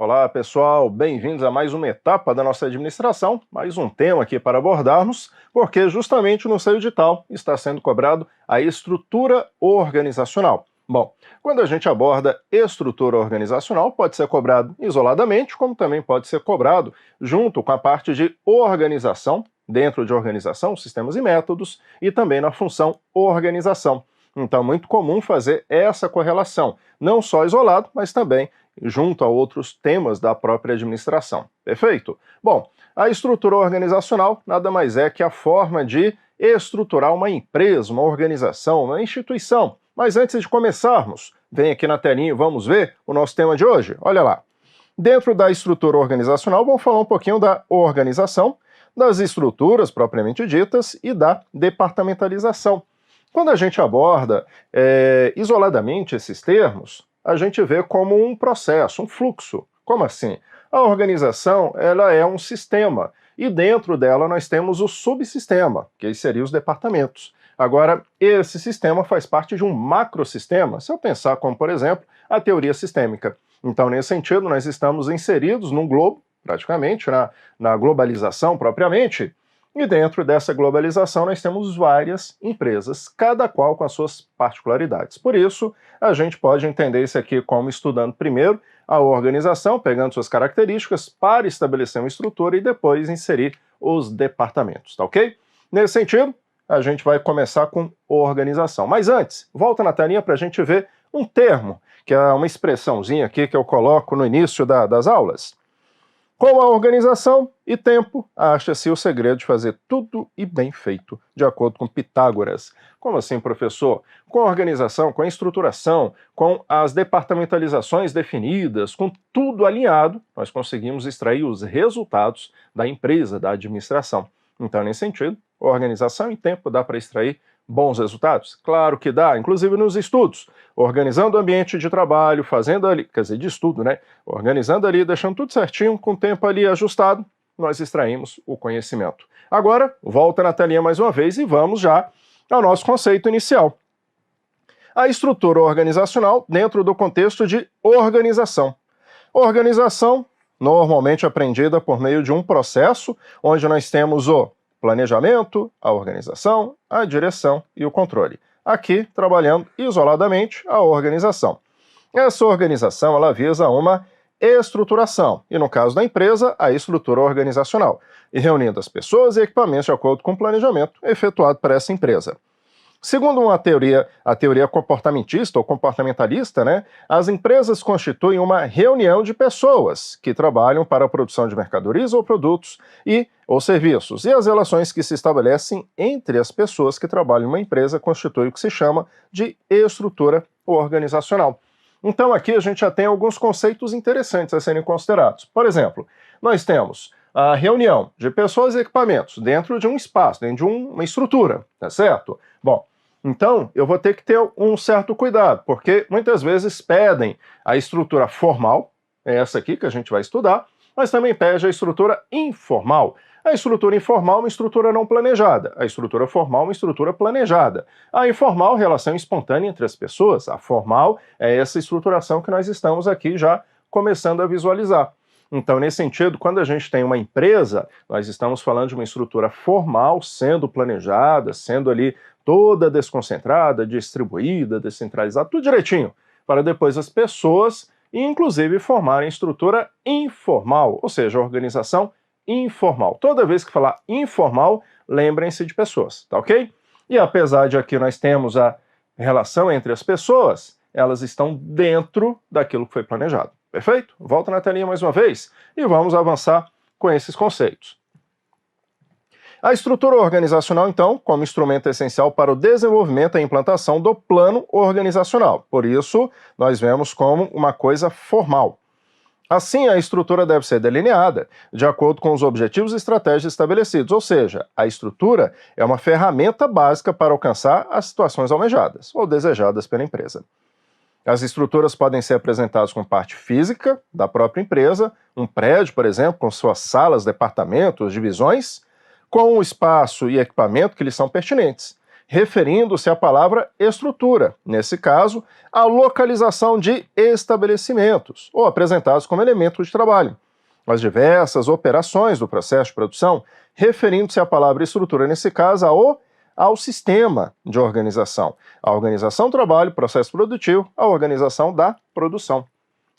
Olá pessoal, bem-vindos a mais uma etapa da nossa administração, mais um tema aqui para abordarmos, porque justamente no seu edital está sendo cobrado a estrutura organizacional. Bom, quando a gente aborda estrutura organizacional, pode ser cobrado isoladamente, como também pode ser cobrado junto com a parte de organização, dentro de organização, sistemas e métodos, e também na função organização. Então é muito comum fazer essa correlação, não só isolado, mas também junto a outros temas da própria administração. Perfeito? Bom, a estrutura organizacional nada mais é que a forma de estruturar uma empresa, uma organização, uma instituição. Mas antes de começarmos, vem aqui na telinha e vamos ver o nosso tema de hoje. Olha lá. Dentro da estrutura organizacional, vamos falar um pouquinho da organização, das estruturas propriamente ditas e da departamentalização. Quando a gente aborda isoladamente esses termos, a gente vê como um processo, um fluxo. Como assim? A organização ela é um sistema e dentro dela nós temos o subsistema, que seriam os departamentos. Agora, esse sistema faz parte de um macrosistema, se eu pensar como, por exemplo, a teoria sistêmica. Então, nesse sentido, nós estamos inseridos num globo, praticamente, na globalização propriamente, e dentro dessa globalização nós temos várias empresas, cada qual com as suas particularidades. Por isso, a gente pode entender isso aqui como estudando primeiro a organização, pegando suas características para estabelecer uma estrutura e depois inserir os departamentos, tá ok? Nesse sentido, a gente vai começar com organização. Mas antes, volta na telinha para a gente ver um termo, que é uma expressãozinha aqui que eu coloco no início das aulas. Com a organização e tempo, acha-se o segredo de fazer tudo e bem feito, de acordo com Pitágoras. Como assim, professor? Com a organização, com a estruturação, com as departamentalizações definidas, com tudo alinhado, nós conseguimos extrair os resultados da empresa, da administração. Então, nesse sentido, organização e tempo dá para extrair bons resultados? Claro que dá, inclusive nos estudos. Organizando o ambiente de trabalho, fazendo ali, quer dizer, de estudo, né? Organizando ali, deixando tudo certinho, com o tempo ali ajustado, nós extraímos o conhecimento. Agora, volta na telinha mais uma vez e vamos já ao nosso conceito inicial. A estrutura organizacional dentro do contexto de organização. Organização, normalmente aprendida por meio de um processo, onde nós temos o planejamento, a organização, a direção e o controle. Aqui, trabalhando isoladamente a organização. Essa organização ela visa uma estruturação, e no caso da empresa, a estrutura organizacional, e reunindo as pessoas e equipamentos de acordo com o planejamento efetuado por essa empresa. Segundo a teoria comportamentista ou comportamentalista, né, as empresas constituem uma reunião de pessoas que trabalham para a produção de mercadorias ou produtos ou serviços, e as relações que se estabelecem entre as pessoas que trabalham em uma empresa constituem o que se chama de estrutura organizacional. Então aqui a gente já tem alguns conceitos interessantes a serem considerados. Por exemplo, nós temos a reunião de pessoas e equipamentos dentro de um espaço, dentro de uma estrutura, tá certo? Bom, então eu vou ter que ter um certo cuidado, porque muitas vezes pedem a estrutura formal, é essa aqui que a gente vai estudar, mas também pede a estrutura informal. A estrutura informal é uma estrutura não planejada, a estrutura formal é uma estrutura planejada. A informal, relação espontânea entre as pessoas, a formal é essa estruturação que nós estamos aqui já começando a visualizar. Então, nesse sentido, quando a gente tem uma empresa, nós estamos falando de uma estrutura formal sendo planejada, sendo ali toda desconcentrada, distribuída, descentralizada, tudo direitinho, para depois as pessoas, inclusive, formarem estrutura informal, ou seja, organização informal. Toda vez que falar informal, lembrem-se de pessoas, tá ok? E apesar de aqui nós temos a relação entre as pessoas, elas estão dentro daquilo que foi planejado. Perfeito? Volta na telinha mais uma vez e vamos avançar com esses conceitos. A estrutura organizacional, então, como instrumento essencial para o desenvolvimento e implantação do plano organizacional. Por isso, nós vemos como uma coisa formal. Assim, a estrutura deve ser delineada de acordo com os objetivos e estratégias estabelecidos, ou seja, a estrutura é uma ferramenta básica para alcançar as situações almejadas ou desejadas pela empresa. As estruturas podem ser apresentadas com parte física da própria empresa, um prédio, por exemplo, com suas salas, departamentos, divisões, com o espaço e equipamento que lhes são pertinentes. referindo-se à palavra estrutura, nesse caso, a localização de estabelecimentos, ou apresentados como elementos de trabalho. As diversas operações do processo de produção, referindo-se à palavra estrutura, nesse caso, ao sistema de organização. A organização do trabalho, processo produtivo, a organização da produção.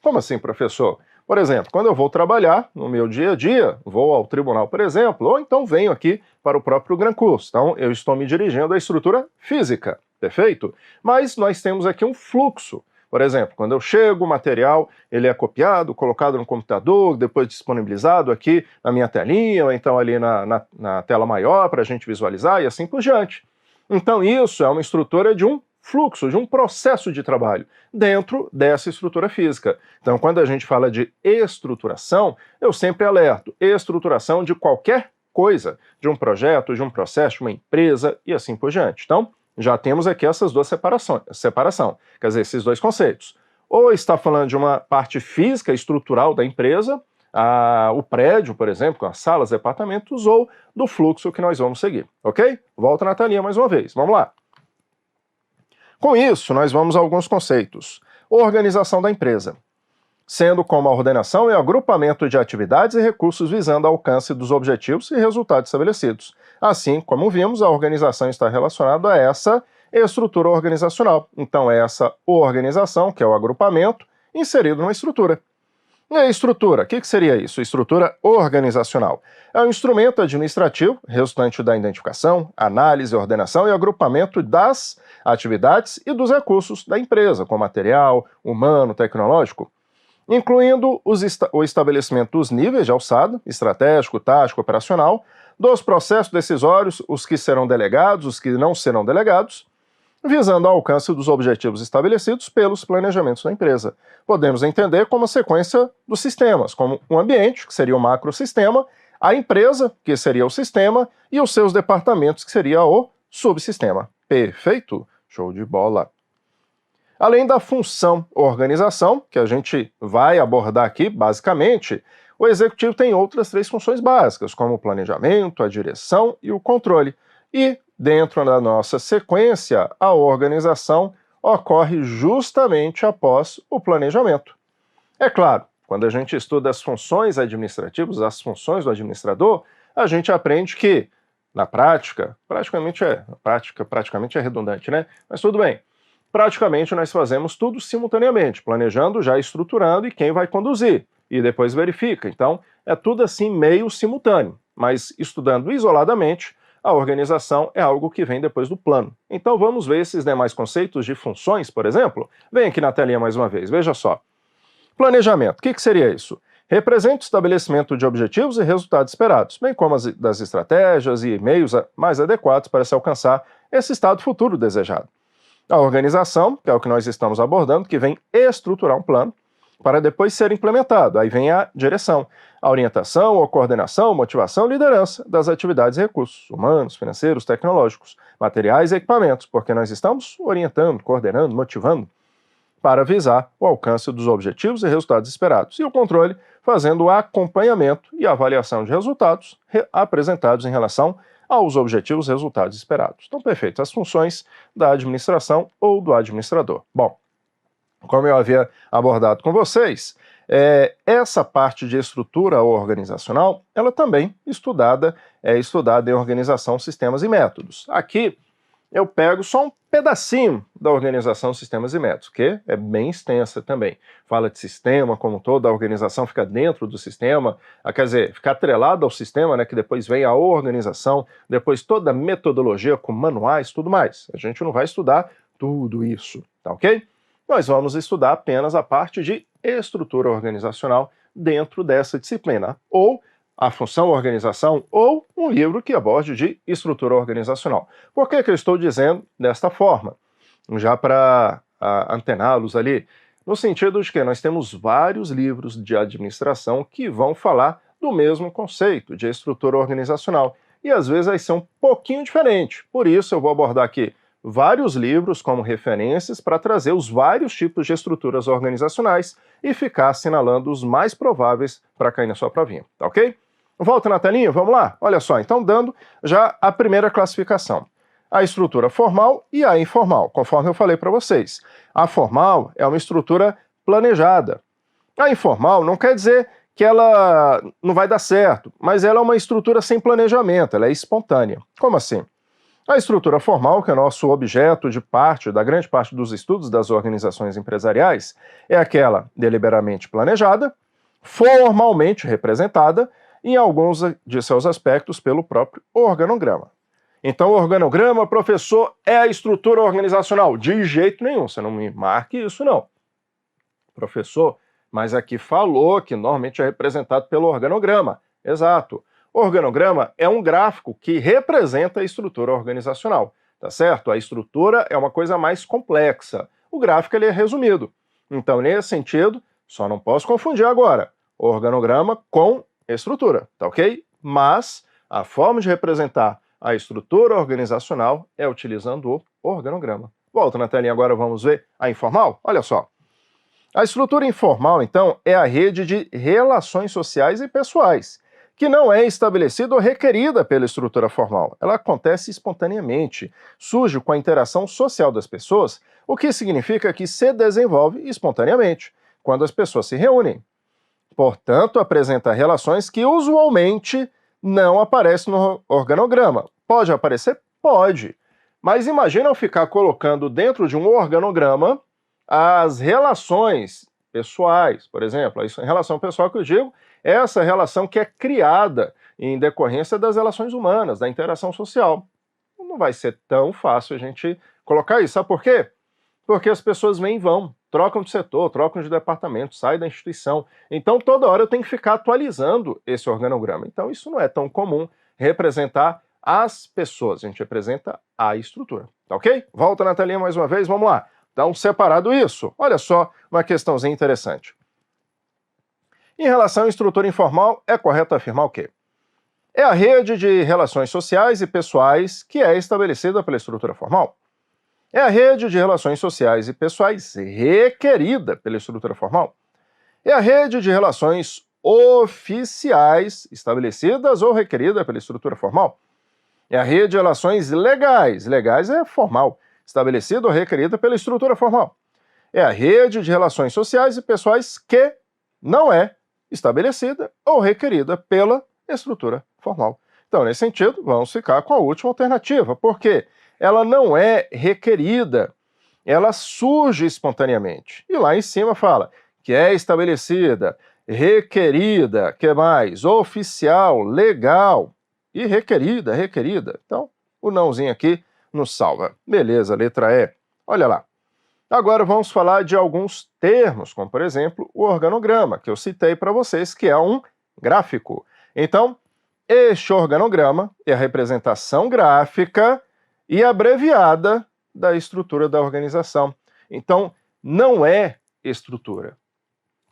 Como assim, professor? Por exemplo, quando eu vou trabalhar no meu dia a dia, vou ao tribunal, por exemplo, ou então venho aqui para o próprio Gran Curso. Então, eu estou me dirigindo à estrutura física, perfeito? Mas nós temos aqui um fluxo. Por exemplo, quando eu chego, o material ele é copiado, colocado no computador, depois disponibilizado aqui na minha telinha, ou então ali na tela maior para a gente visualizar e assim por diante. Então, isso é uma estrutura de um fluxo, de um processo de trabalho dentro dessa estrutura física. Então, quando a gente fala de estruturação, eu sempre alerto, estruturação de qualquer coisa, de um projeto, de um processo, de uma empresa e assim por diante. Então, já temos aqui essas duas separação, quer dizer, esses dois conceitos. Ou está falando de uma parte física, estrutural da empresa, o prédio, por exemplo, com as salas, departamentos, ou do fluxo que nós vamos seguir, ok? Volta na telinha mais uma vez, vamos lá. Com isso, nós vamos a alguns conceitos. Organização da empresa, sendo como a ordenação e agrupamento de atividades e recursos visando ao alcance dos objetivos e resultados estabelecidos. Assim, como vimos, a organização está relacionada a essa estrutura organizacional. Então, é essa organização, que é o agrupamento, inserido numa estrutura. E a estrutura, o que seria isso? Estrutura organizacional. É um instrumento administrativo, resultante da identificação, análise, ordenação e agrupamento das atividades e dos recursos da empresa, como material, humano, tecnológico, incluindo o estabelecimento dos níveis de alçada, estratégico, tático, operacional, dos processos decisórios, os que serão delegados, os que não serão delegados, visando ao alcance dos objetivos estabelecidos pelos planejamentos da empresa. Podemos entender como a sequência dos sistemas, como um ambiente, que seria o macrosistema, a empresa, que seria o sistema, e os seus departamentos, que seria o subsistema. Perfeito? Show de bola! Além da função organização, que a gente vai abordar aqui, basicamente, o executivo tem outras 3 funções básicas, como o planejamento, a direção e o controle. E, dentro da nossa sequência, a organização ocorre justamente após o planejamento. É claro, quando a gente estuda as funções administrativas, as funções do administrador, a gente aprende que, na prática, praticamente é redundante, né? Mas tudo bem. Praticamente nós fazemos tudo simultaneamente, planejando, já estruturando e quem vai conduzir, e depois verifica. Então, é tudo assim meio simultâneo, mas estudando isoladamente, a organização é algo que vem depois do plano. Então vamos ver esses demais conceitos de funções, por exemplo? Vem aqui na telinha mais uma vez, veja só. Planejamento, o que seria isso? Representa o estabelecimento de objetivos e resultados esperados, bem como das estratégias e meios mais adequados para se alcançar esse estado futuro desejado. A organização, que é o que nós estamos abordando, que vem estruturar um plano para depois ser implementado. Aí vem a direção, a orientação, a coordenação, motivação e liderança das atividades e recursos humanos, financeiros, tecnológicos, materiais e equipamentos, porque nós estamos orientando, coordenando, motivando para visar o alcance dos objetivos e resultados esperados. E o controle, fazendo o acompanhamento e avaliação de resultados apresentados em relação aos objetivos e resultados esperados. Então, perfeito, as funções da administração ou do administrador. Bom, como eu havia abordado com vocês, essa parte de estrutura organizacional, ela também é estudada em organização, sistemas e métodos. Aqui eu pego só um pedacinho da organização, sistemas e métodos, que é bem extensa também. Fala de sistema como todo, a organização fica dentro do sistema, quer dizer, fica atrelada ao sistema, né, que depois vem a organização, depois toda a metodologia com manuais, tudo mais. A gente não vai estudar tudo isso, tá ok? Nós vamos estudar apenas a parte de estrutura organizacional dentro dessa disciplina, ou a função organização, ou um livro que aborde de estrutura organizacional. Por que eu estou dizendo desta forma? Já para antená-los ali, no sentido de que nós temos vários livros de administração que vão falar do mesmo conceito de estrutura organizacional, e às vezes vai ser um pouquinho diferente. Por isso eu vou abordar aqui vários livros como referências para trazer os vários tipos de estruturas organizacionais e ficar assinalando os mais prováveis para cair na sua provinha, tá ok? Volta na telinha, vamos lá? Olha só, então dando já a primeira classificação. a estrutura formal e a informal, conforme eu falei para vocês. A formal é uma estrutura planejada. A informal não quer dizer que ela não vai dar certo, mas ela é uma estrutura sem planejamento, ela é espontânea. Como assim? A estrutura formal, que é nosso objeto de parte, da grande parte dos estudos das organizações empresariais, é aquela deliberadamente planejada, formalmente representada, em alguns de seus aspectos pelo próprio organograma. Então, o organograma, professor, é a estrutura organizacional. De jeito nenhum, você não me marque isso, não. Professor, mas aqui falou que normalmente é representado pelo organograma. Exato. O organograma é um gráfico que representa a estrutura organizacional, tá certo? A estrutura é uma coisa mais complexa. O gráfico ele é resumido. Então, nesse sentido, só não posso confundir agora organograma com estrutura, tá ok? Mas a forma de representar a estrutura organizacional é utilizando o organograma. Volta na telinha agora, vamos ver a informal? Olha só. A estrutura informal, então, é a rede de relações sociais e pessoais, que não é estabelecida ou requerida pela estrutura formal. Ela acontece espontaneamente, surge com a interação social das pessoas, o que significa que se desenvolve espontaneamente, quando as pessoas se reúnem. Portanto, apresenta relações que usualmente não aparecem no organograma. Pode aparecer? Pode. Mas imagina eu ficar colocando dentro de um organograma as relações pessoais, por exemplo. A relação pessoal que eu digo é essa relação que é criada em decorrência das relações humanas, da interação social. Não vai ser tão fácil a gente colocar isso. Sabe por quê? Porque as pessoas vêm e vão, trocam de setor, trocam de departamento, saem da instituição. Então, toda hora eu tenho que ficar atualizando esse organograma. Então, isso não é tão comum representar as pessoas. A gente representa a estrutura, tá ok? Volta na telinha mais uma vez, vamos lá. Dá um separado isso. Olha só uma questãozinha interessante. Em relação à estrutura informal, é correto afirmar o quê? É a rede de relações sociais e pessoais que é estabelecida pela estrutura formal. É a rede de relações sociais e pessoais requerida pela estrutura formal. É a rede de relações oficiais estabelecidas ou requerida pela estrutura formal. É a rede de relações legais. Legais é formal, estabelecida ou requerida pela estrutura formal. É a rede de relações sociais e pessoais que não é estabelecida ou requerida pela estrutura formal. Então, nesse sentido, vamos ficar com a última alternativa, porque ela não é requerida, ela surge espontaneamente. E lá em cima fala que é estabelecida, requerida, que mais? Oficial, legal e requerida, requerida. Então, o nãozinho aqui nos salva. Beleza, letra E. Olha lá. Agora vamos falar de alguns termos, como por exemplo o organograma, que eu citei para vocês, que é um gráfico. Então, este organograma é a representação gráfica e abreviada da estrutura da organização. Então, não é estrutura.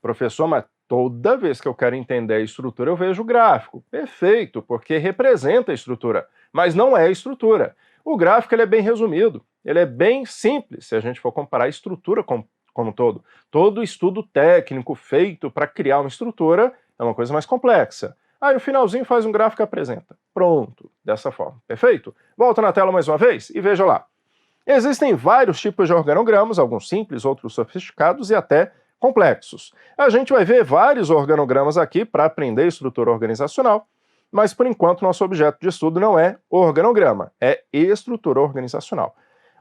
Professor, mas toda vez que eu quero entender a estrutura, eu vejo o gráfico. Perfeito, porque representa a estrutura, mas não é estrutura. O gráfico ele é bem resumido, ele é bem simples, se a gente for comparar a estrutura como um todo. Todo estudo técnico feito para criar uma estrutura é uma coisa mais complexa. Aí no finalzinho faz um gráfico e apresenta. Pronto, dessa forma. Perfeito? Volta na tela mais uma vez e veja lá. Existem vários tipos de organogramas, alguns simples, outros sofisticados e até complexos. A gente vai ver vários organogramas aqui para aprender estrutura organizacional, mas por enquanto nosso objeto de estudo não é organograma, é estrutura organizacional.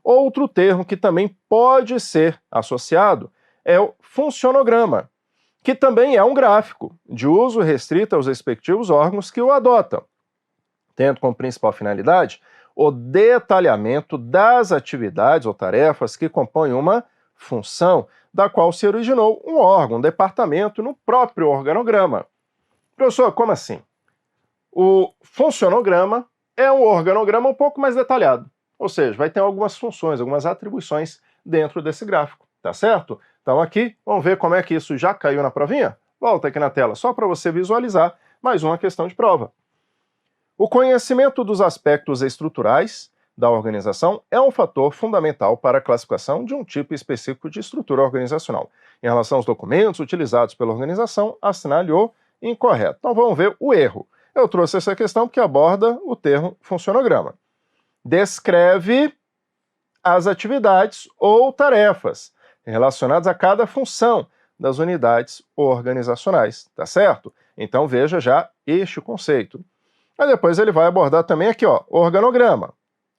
Outro termo que também pode ser associado é o funcionograma, que também é um gráfico de uso restrito aos respectivos órgãos que o adotam, tendo como principal finalidade o detalhamento das atividades ou tarefas que compõem uma função da qual se originou um órgão, um departamento no próprio organograma. Professor, como assim? O funcionograma é um organograma um pouco mais detalhado, ou seja, vai ter algumas funções, algumas atribuições dentro desse gráfico, tá certo? Então aqui, vamos ver como é que isso já caiu na provinha? Volta aqui na tela, só para você visualizar mais uma questão de prova. O conhecimento dos aspectos estruturais da organização é um fator fundamental para a classificação de um tipo específico de estrutura organizacional. Em relação aos documentos utilizados pela organização, assinale o incorreto. Então vamos ver o erro. Eu trouxe essa questão porque aborda o termo funcionograma. descreve as atividades ou tarefas relacionadas a cada função das unidades organizacionais, tá certo? Então veja já este conceito. Aí depois ele vai abordar também aqui, ó, organograma.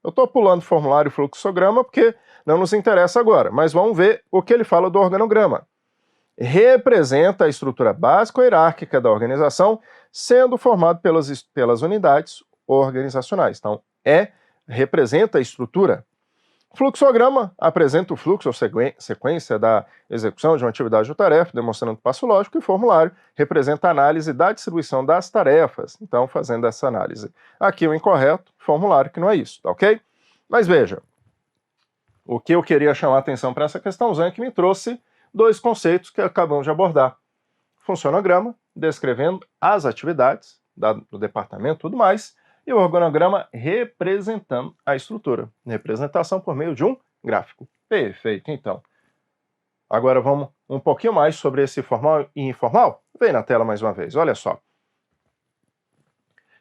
Eu estou pulando formulário e fluxograma porque não nos interessa agora, mas vamos ver o que ele fala do organograma. Representa a estrutura básica ou hierárquica da organização, sendo formado pelas unidades organizacionais. Então, representa a estrutura. Fluxograma apresenta o fluxo ou sequência da execução de uma atividade ou tarefa, demonstrando passo lógico, e formulário representa a análise da distribuição das tarefas. Então, fazendo essa análise. Aqui o incorreto, formulário, que não é isso, tá ok? Mas veja, o que eu queria chamar a atenção para essa questãozinha que me trouxe dois conceitos que acabamos de abordar. Funcionograma, descrevendo as atividades do departamento e tudo mais, e o organograma representando a estrutura. Representação por meio de um gráfico. Perfeito, então. Agora vamos um pouquinho mais sobre esse formal e informal. Vem na tela mais uma vez, olha só.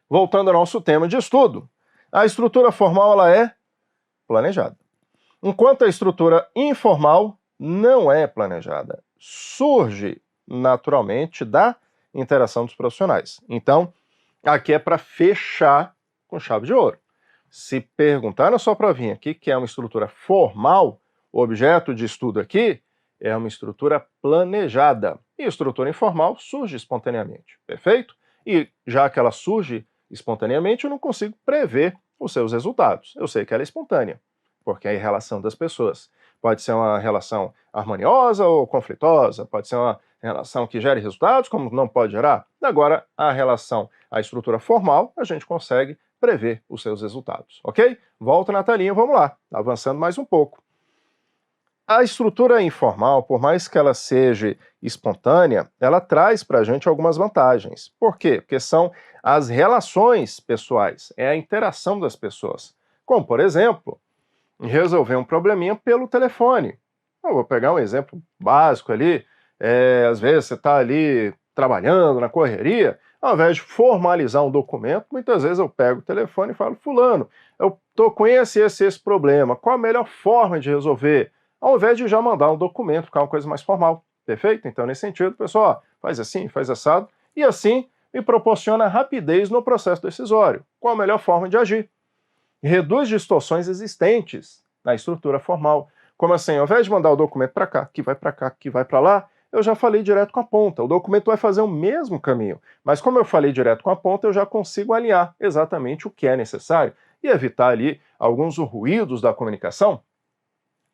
Voltando ao nosso tema de estudo, a estrutura formal ela é planejada, enquanto a estrutura informal não é planejada. Surge naturalmente da interação dos profissionais. Então, aqui é para fechar com chave de ouro. Se perguntar na sua provinha aqui que é uma estrutura formal, o objeto de estudo aqui é uma estrutura planejada. E a estrutura informal surge espontaneamente, perfeito? E já que ela surge espontaneamente, eu não consigo prever os seus resultados. Eu sei que ela é espontânea, porque é a relação das pessoas. Pode ser uma relação harmoniosa ou conflitosa, pode ser uma relação que gere resultados, como não pode gerar. Agora, a estrutura formal, a gente consegue prever os seus resultados, ok? Volta na telinha, vamos lá, avançando mais um pouco. A estrutura informal, por mais que ela seja espontânea, ela traz para a gente algumas vantagens. Por quê? Porque são as relações pessoais, é a interação das pessoas. Como, por exemplo, resolver um probleminha pelo telefone. Eu vou pegar um exemplo básico ali, às vezes você está ali trabalhando na correria, ao invés de formalizar um documento, muitas vezes eu pego o telefone e falo, fulano, eu estou com esse problema, qual a melhor forma de resolver? Ao invés de já mandar um documento, ficar uma coisa mais formal, perfeito? Então, nesse sentido, pessoal, faz assim, faz assado, e assim me proporciona rapidez no processo decisório. Qual a melhor forma de agir? Reduz distorções existentes na estrutura formal. Como assim? Ao invés de mandar o documento para cá, que vai para lá, eu já falei direto com a ponta. O documento vai fazer o mesmo caminho, mas como eu falei direto com a ponta, eu já consigo alinhar exatamente o que é necessário e evitar ali alguns ruídos da comunicação.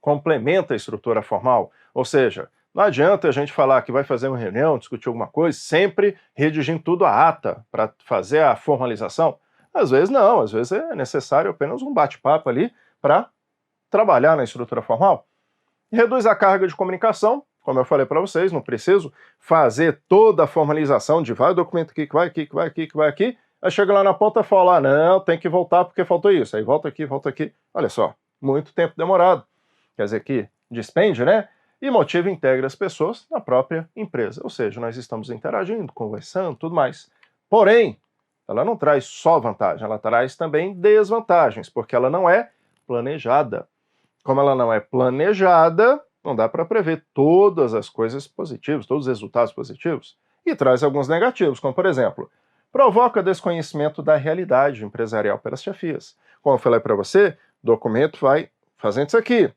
Complementa a estrutura formal, ou seja, não adianta a gente falar que vai fazer uma reunião, discutir alguma coisa, sempre redigindo tudo à ata para fazer a formalização. Às vezes não, às vezes é necessário apenas um bate-papo ali para trabalhar na estrutura formal. Reduz a carga de comunicação, como eu falei para vocês, não preciso fazer toda a formalização de vai o documento aqui, que vai aqui, que vai aqui, que vai aqui, aí chega lá na ponta e fala, não, tem que voltar porque faltou isso, aí volta aqui, olha só, muito tempo demorado, quer dizer que despende, né? E motiva e integra as pessoas na própria empresa, ou seja, nós estamos interagindo, conversando, tudo mais. Porém, ela não traz só vantagem, ela traz também desvantagens, porque ela não é planejada. Como ela não é planejada, não dá para prever todas as coisas positivas, todos os resultados positivos, e traz alguns negativos, como por exemplo, provoca desconhecimento da realidade empresarial pelas chefias. Como eu falei para você, o documento vai fazendo isso aqui.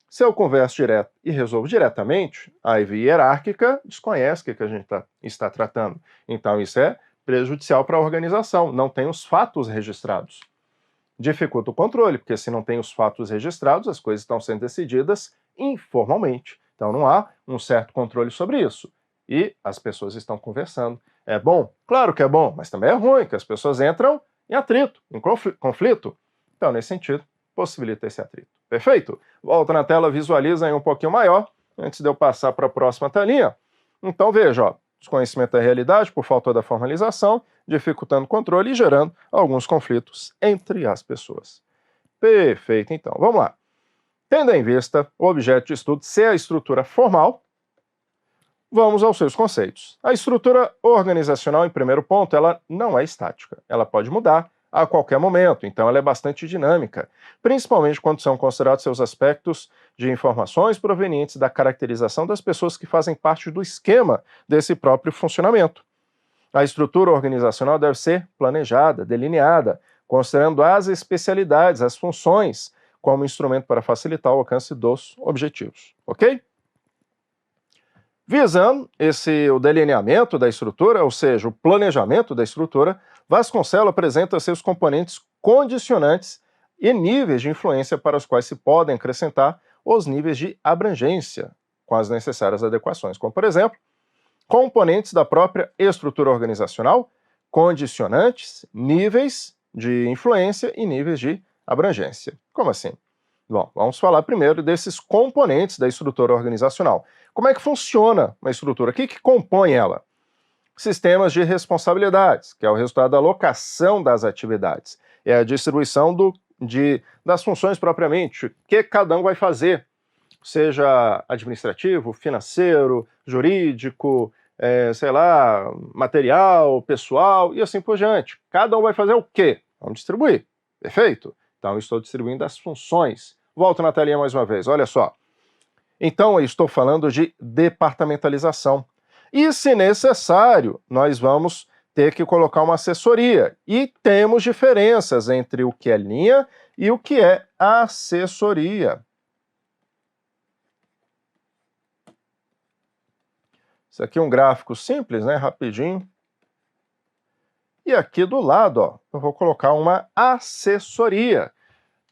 Se eu converso direto e resolvo diretamente, a via hierárquica desconhece o que a gente está tratando. Então isso é prejudicial para a organização, não tem os fatos registrados. Dificulta o controle, porque se não tem os fatos registrados, as coisas estão sendo decididas informalmente. Então não há um certo controle sobre isso. E as pessoas estão conversando. É bom? Claro que é bom, mas também é ruim, que as pessoas entram em atrito, em conflito. Então, nesse sentido, possibilita esse atrito. Perfeito? Volta na tela, visualiza aí um pouquinho maior, antes de eu passar para a próxima telinha. Então veja, ó, desconhecimento da realidade por falta da formalização, dificultando o controle e gerando alguns conflitos entre as pessoas. Perfeito, então. Vamos lá. Tendo em vista o objeto de estudo ser a estrutura formal, vamos aos seus conceitos. A estrutura organizacional, em primeiro ponto, ela não é estática. Ela pode mudar a qualquer momento, então ela é bastante dinâmica, principalmente quando são considerados seus aspectos de informações provenientes da caracterização das pessoas que fazem parte do esquema desse próprio funcionamento. A estrutura organizacional deve ser planejada, delineada, considerando as especialidades, as funções, como instrumento para facilitar o alcance dos objetivos, ok? Visando o delineamento da estrutura, ou seja, o planejamento da estrutura, Vasconcelos apresenta seus componentes condicionantes e níveis de influência para os quais se podem acrescentar os níveis de abrangência, com as necessárias adequações, como, por exemplo, componentes da própria estrutura organizacional, condicionantes, níveis de influência e níveis de abrangência. Como assim? Bom, vamos falar primeiro desses componentes da estrutura organizacional. Como é que funciona uma estrutura? O que compõe ela? Sistemas de responsabilidades, que é o resultado da alocação das atividades. É a distribuição das funções propriamente, o que cada um vai fazer, seja administrativo, financeiro, jurídico, material, pessoal e assim por diante. Cada um vai fazer o quê? Vamos distribuir. Perfeito? Então, eu estou distribuindo as funções. Volto na telinha mais uma vez, olha só. Então, eu estou falando de departamentalização. E, se necessário, nós vamos ter que colocar uma assessoria. E temos diferenças entre o que é linha e o que é assessoria. Isso aqui é um gráfico simples, né? Rapidinho. E aqui do lado, ó, eu vou colocar uma assessoria.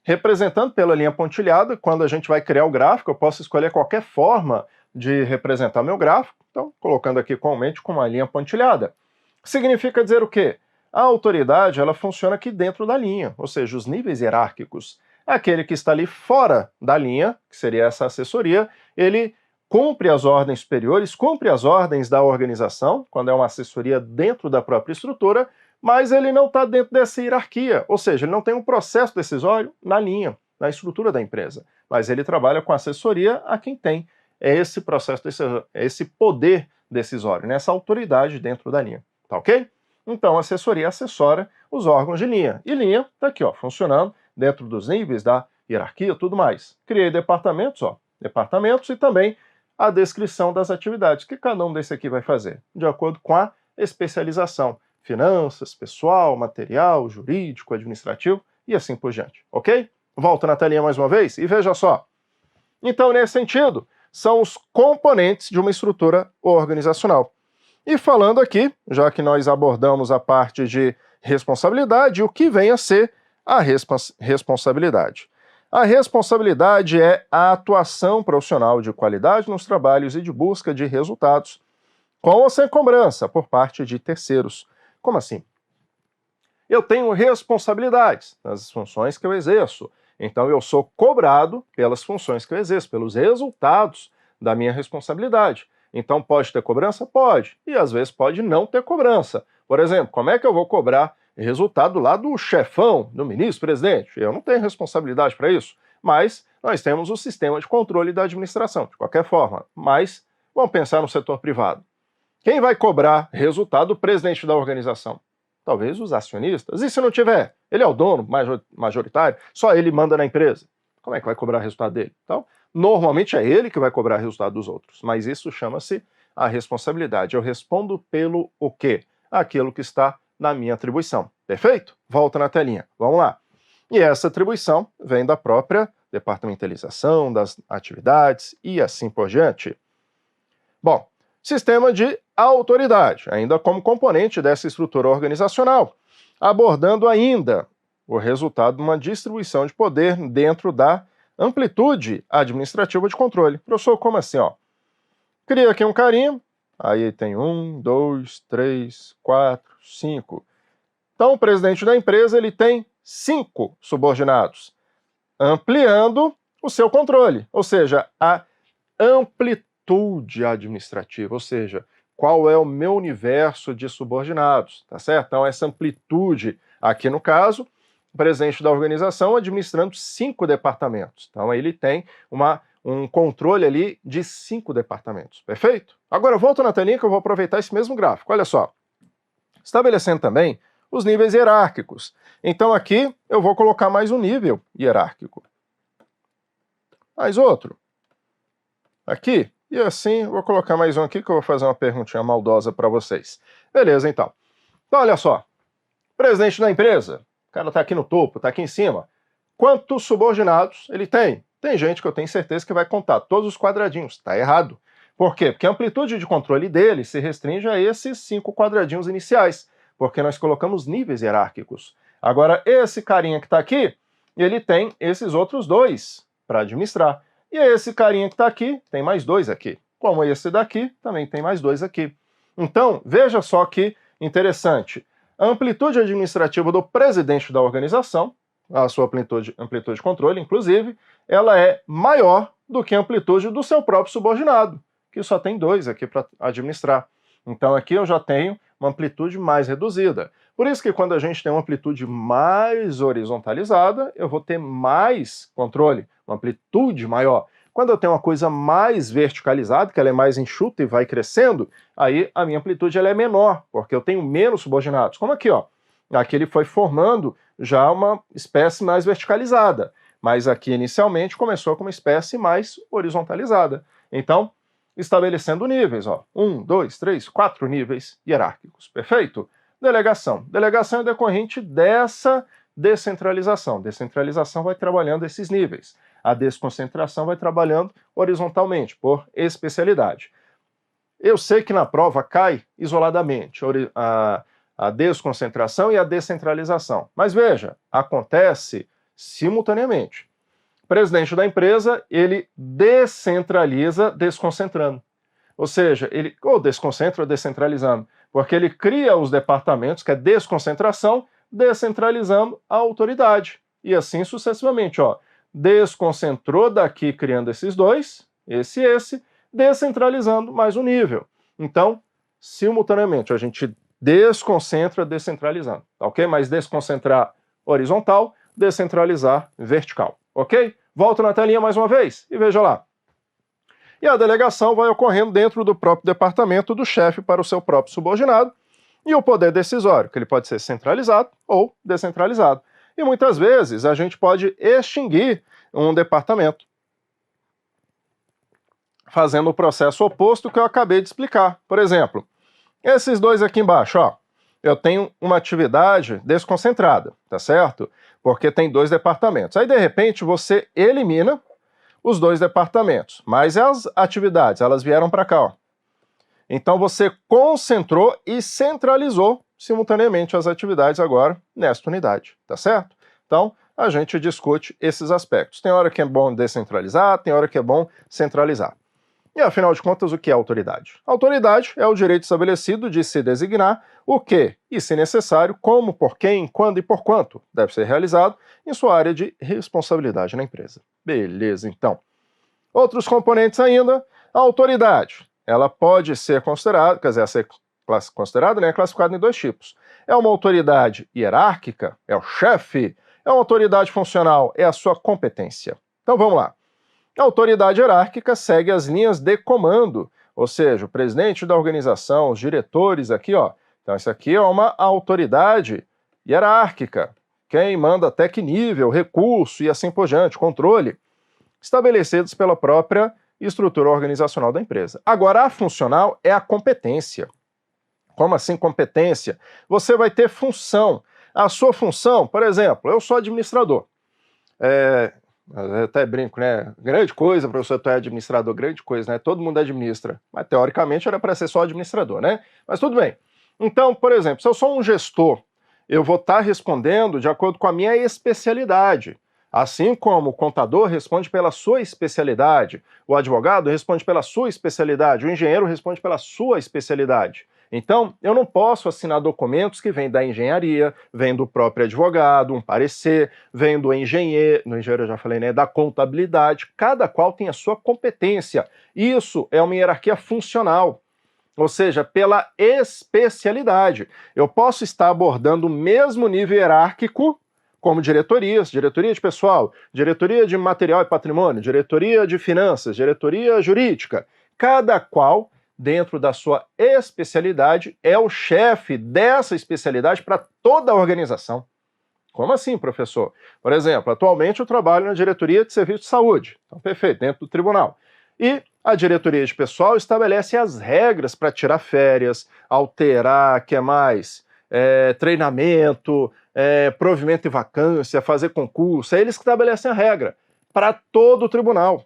Representando pela linha pontilhada, quando a gente vai criar o gráfico, eu posso escolher qualquer forma de representar meu gráfico. Então, colocando aqui comumente com uma linha pontilhada. Significa dizer o quê? A autoridade, ela funciona aqui dentro da linha, ou seja, os níveis hierárquicos. Aquele que está ali fora da linha, que seria essa assessoria, ele cumpre as ordens superiores, cumpre as ordens da organização, quando é uma assessoria dentro da própria estrutura, mas ele não está dentro dessa hierarquia, ou seja, ele não tem um processo decisório na linha, na estrutura da empresa, mas ele trabalha com assessoria a quem tem esse processo, esse poder decisório, né? Essa autoridade dentro da linha, tá ok? Então, a assessoria assessora os órgãos de linha, e linha está aqui, ó, funcionando dentro dos níveis da hierarquia e tudo mais. Criei departamentos, ó, departamentos e também a descrição das atividades que cada um desse aqui vai fazer, de acordo com a especialização. Finanças, pessoal, material, jurídico, administrativo e assim por diante, ok? Volto na telinha mais uma vez e veja só. Então, nesse sentido, são os componentes de uma estrutura organizacional. E falando aqui, já que nós abordamos a parte de responsabilidade, o que vem a ser a responsabilidade? A responsabilidade é a atuação profissional de qualidade nos trabalhos e de busca de resultados, com ou sem cobrança por parte de terceiros. Como assim? Eu tenho responsabilidades nas funções que eu exerço. Então eu sou cobrado pelas funções que eu exerço, pelos resultados da minha responsabilidade. Então pode ter cobrança? Pode. E às vezes pode não ter cobrança. Por exemplo, como é que eu vou cobrar resultado lá do chefão, do ministro-presidente? Eu não tenho responsabilidade para isso. Mas nós temos o sistema de controle da administração, de qualquer forma. Mas vamos pensar no setor privado. Quem vai cobrar resultado? O presidente da organização. Talvez os acionistas. E se não tiver? Ele é o dono majoritário, só ele manda na empresa. Como é que vai cobrar resultado dele? Então, normalmente é ele que vai cobrar resultado dos outros, mas isso chama-se a responsabilidade. Eu respondo pelo o quê? Aquilo que está na minha atribuição. Perfeito? Volta na telinha. Vamos lá. E essa atribuição vem da própria departamentalização das atividades e assim por diante. Bom, sistema de autoridade, ainda como componente dessa estrutura organizacional, abordando ainda o resultado de uma distribuição de poder dentro da amplitude administrativa de controle. Professor, como assim? Ó? Cria aqui um carinho, aí tem 1, 2, 3, 4, 5. Então, o presidente da empresa ele tem 5 subordinados, ampliando o seu controle, ou seja, a amplitude administrativa, ou seja, qual é o meu universo de subordinados, tá certo? Então, essa amplitude, aqui no caso, o presidente da organização administrando 5 departamentos. Então, ele tem um controle ali de 5 departamentos, perfeito? Agora, eu volto na telinha que eu vou aproveitar esse mesmo gráfico, olha só. Estabelecendo também os níveis hierárquicos. Então aqui eu vou colocar mais um nível hierárquico. Mais outro. Aqui. E assim, vou colocar mais um aqui que eu vou fazer uma perguntinha maldosa para vocês. Beleza, então. Então, olha só. Presidente da empresa. O cara está aqui no topo, está aqui em cima. Quantos subordinados ele tem? Tem gente que eu tenho certeza que vai contar todos os quadradinhos. Está errado. Por quê? Porque a amplitude de controle dele se restringe a esses 5 quadradinhos iniciais, porque nós colocamos níveis hierárquicos. Agora, esse carinha que está aqui, ele tem esses outros 2 para administrar. E esse carinha que está aqui, tem mais 2 aqui. Como esse daqui, também tem mais 2 aqui. Então, veja só que interessante. A amplitude administrativa do presidente da organização, a sua amplitude de controle, inclusive, ela é maior do que a amplitude do seu próprio subordinado, que só tem 2 aqui para administrar. Então aqui eu já tenho uma amplitude mais reduzida. Por isso que quando a gente tem uma amplitude mais horizontalizada, eu vou ter mais controle, uma amplitude maior. Quando eu tenho uma coisa mais verticalizada, que ela é mais enxuta e vai crescendo, aí a minha amplitude ela é menor, porque eu tenho menos subordinados. Como aqui, ó. Aqui ele foi formando já uma espécie mais verticalizada, mas aqui inicialmente começou com uma espécie mais horizontalizada. Então, estabelecendo níveis, ó. 1, 2, 3, 4 níveis hierárquicos. Perfeito? Delegação. Delegação é decorrente dessa descentralização. Descentralização vai trabalhando esses níveis. A desconcentração vai trabalhando horizontalmente, por especialidade. Eu sei que na prova cai isoladamente a desconcentração e a descentralização. Mas veja, acontece simultaneamente. O presidente da empresa, ele descentraliza desconcentrando. Ou seja, ele ou desconcentra ou descentralizando, porque ele cria os departamentos, que é desconcentração, descentralizando a autoridade. E assim sucessivamente, ó. Desconcentrou daqui, criando esses 2, esse, descentralizando mais um nível. Então, simultaneamente, a gente desconcentra descentralizando, ok? Mas desconcentrar horizontal, descentralizar vertical, ok? Volto na telinha mais uma vez e veja lá. E a delegação vai ocorrendo dentro do próprio departamento do chefe para o seu próprio subordinado, e o poder decisório, que ele pode ser centralizado ou descentralizado. E muitas vezes a gente pode extinguir um departamento, fazendo o processo oposto que eu acabei de explicar. Por exemplo, esses 2 aqui embaixo, ó, eu tenho uma atividade desconcentrada, tá certo? Porque tem 2 departamentos. Aí, de repente, você elimina os 2 departamentos, mas as atividades, elas vieram para cá, ó. Então você concentrou e centralizou simultaneamente as atividades agora nesta unidade, tá certo? Então, a gente discute esses aspectos. Tem hora que é bom descentralizar, tem hora que é bom centralizar. E, afinal de contas, o que é autoridade? Autoridade é o direito estabelecido de se designar o que, e se necessário, como, por quem, quando e por quanto deve ser realizado em sua área de responsabilidade na empresa. Beleza, então. Outros componentes ainda, a autoridade. Ela pode ser considerada, quer dizer, ser considerada, né, classificada em 2 tipos. É uma autoridade hierárquica, é o chefe, é uma autoridade funcional, é a sua competência. Então vamos lá. A autoridade hierárquica segue as linhas de comando, ou seja, o presidente da organização, os diretores aqui, ó. Então isso aqui é uma autoridade hierárquica. Quem manda até que nível, recurso e assim por diante, controle, estabelecidos pela própria estrutura organizacional da empresa. Agora, a funcional é a competência. Como assim competência? Você vai ter função. A sua função, por exemplo, eu sou administrador. Eu até brinco, né? Grande coisa, professor, tu é administrador, grande coisa, né? Todo mundo administra. Mas, teoricamente, era para ser só administrador, né? Mas tudo bem. Então, por exemplo, se eu sou um gestor, eu vou estar respondendo de acordo com a minha especialidade. Assim como o contador responde pela sua especialidade, o advogado responde pela sua especialidade, o engenheiro responde pela sua especialidade. Então, eu não posso assinar documentos que vêm da engenharia, vêm do próprio advogado, um parecer, vêm do engenheiro, no engenheiro eu já falei, né, da contabilidade, cada qual tem a sua competência. Isso é uma hierarquia funcional, ou seja, pela especialidade. Eu posso estar abordando o mesmo nível hierárquico como diretorias, diretoria de pessoal, diretoria de material e patrimônio, diretoria de finanças, diretoria jurídica, cada qual dentro da sua especialidade, é o chefe dessa especialidade para toda a organização. Como assim, professor? Por exemplo, atualmente eu trabalho na diretoria de serviço de saúde, então perfeito, dentro do tribunal. E a diretoria de pessoal estabelece as regras para tirar férias, alterar, que mais? Treinamento, provimento e vacância, fazer concurso, é eles que estabelecem a regra para todo o tribunal.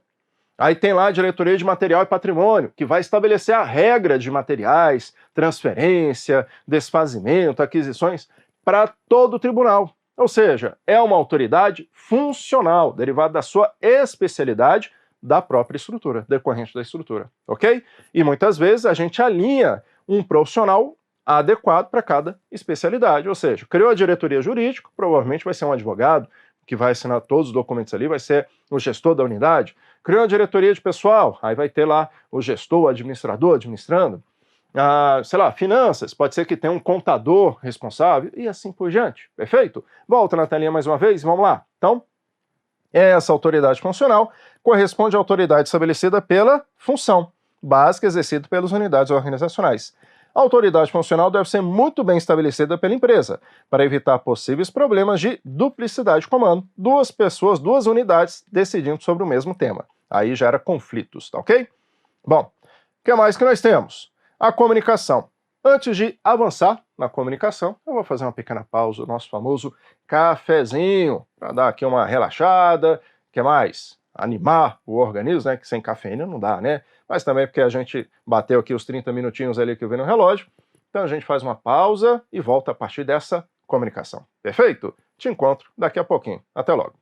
Aí tem lá a diretoria de material e patrimônio, que vai estabelecer a regra de materiais, transferência, desfazimento, aquisições, para todo o tribunal. Ou seja, é uma autoridade funcional, derivada da sua especialidade da própria estrutura, decorrente da estrutura, ok? E muitas vezes a gente alinha um profissional adequado para cada especialidade, ou seja, criou a diretoria jurídica, provavelmente vai ser um advogado, que vai assinar todos os documentos ali, vai ser o gestor da unidade. Criou a diretoria de pessoal, aí vai ter lá o gestor, o administrador, administrando. Sei lá, finanças, pode ser que tenha um contador responsável e assim por diante, perfeito? Volta na telinha mais uma vez, vamos lá. Então, essa autoridade funcional corresponde à autoridade estabelecida pela função básica exercida pelas unidades organizacionais. A autoridade funcional deve ser muito bem estabelecida pela empresa, para evitar possíveis problemas de duplicidade de comando, duas pessoas, duas unidades decidindo sobre o mesmo tema. Aí gera conflitos, tá ok? Bom, o que mais que nós temos? A comunicação. Antes de avançar na comunicação, eu vou fazer uma pequena pausa, o nosso famoso cafezinho, para dar aqui uma relaxada. O que mais? Animar o organismo, né? Que sem cafeína não dá, né? Mas também porque a gente bateu aqui os 30 minutinhos ali que eu vi no relógio. Então a gente faz uma pausa e volta a partir dessa comunicação. Perfeito? Te encontro daqui a pouquinho. Até logo.